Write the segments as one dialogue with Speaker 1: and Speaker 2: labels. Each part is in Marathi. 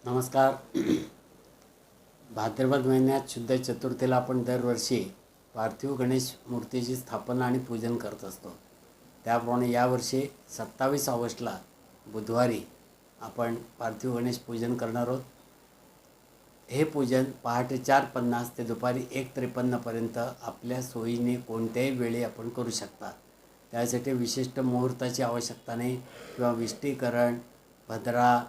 Speaker 1: नमस्कार. भाद्रपद महिन्यात शुद्ध चतुर्थीला आपण दरवर्षी पार्थिव गणेश मूर्तीची स्थापना आणि पूजन करत असतो. त्याप्रमाणे यावर्षी 27 ऑगस्टला बुधवारी आपण पार्थिव गणेश पूजन करणार आहोत. हे पूजन पहाटे 4:50 ते दुपारी 1:53पर्यंत आपल्या सोयीने कोणत्याही वेळी आपण करू शकता. त्यासाठी विशिष्ट मुहूर्ताची आवश्यकता नाही किंवा विष्टीकरण, भद्रा,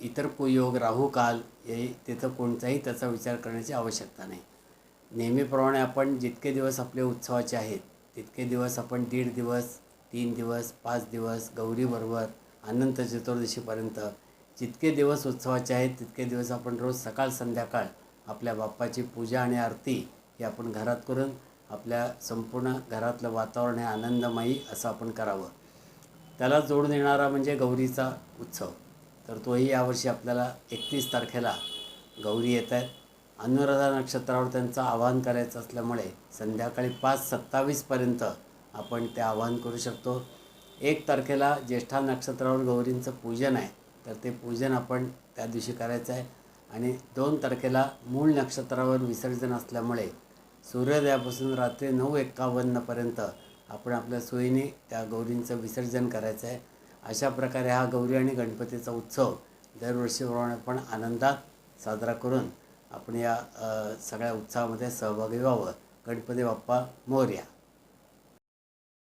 Speaker 1: इतर कुयोग, राहुकाल हे तिथं कोणताही त्याचा विचार करण्याची आवश्यकता नाही. नेहमीप्रमाणे आपण जितके दिवस आपले उत्सवाचे आहेत तितके दिवस आपण 1.5 दिवस, 3 दिवस, 5 दिवस गौरीबरोबर अनंत चतुर्दशीपर्यंत जितके दिवस उत्सवाचे आहेत तितके दिवस आपण रोज सकाळ संध्याकाळ आपल्या बाप्पाची पूजा आणि आरती ही आपण घरात करून आपल्या संपूर्ण घरातलं वातावरण हे आनंदमयी असं आपण करावं. त्याला जोडून येणारा म्हणजे गौरीचा उत्सव. तर तोही यावर्षी आपल्याला 31 तारखेला गौरी येत आहेत. अनुराधा नक्षत्रावर त्यांचं आवाहन करायचं असल्यामुळे संध्याकाळी 5:27पर्यंत आपण ते आवाहन करू शकतो. 1 तारखेला ज्येष्ठा नक्षत्रावर गौरींचं पूजन आहे, तर ते पूजन आपण त्या दिवशी करायचं आहे. आणि 2 तारखेला मूळ नक्षत्रावर विसर्जन असल्यामुळे सूर्योदयापासून रात्री 9:51पर्यंत आपण आपल्या सोयीने त्या गौरींचं विसर्जन करायचं आहे. अशा प्रकारे हा गौरी आणि गणपतीचा उत्सव दरवर्षीप्रमाणे आपण आनंदात साजरा करून आपण या सगळ्या उत्सवामध्ये सहभागी व्हावं. गणपती बाप्पा मोरया.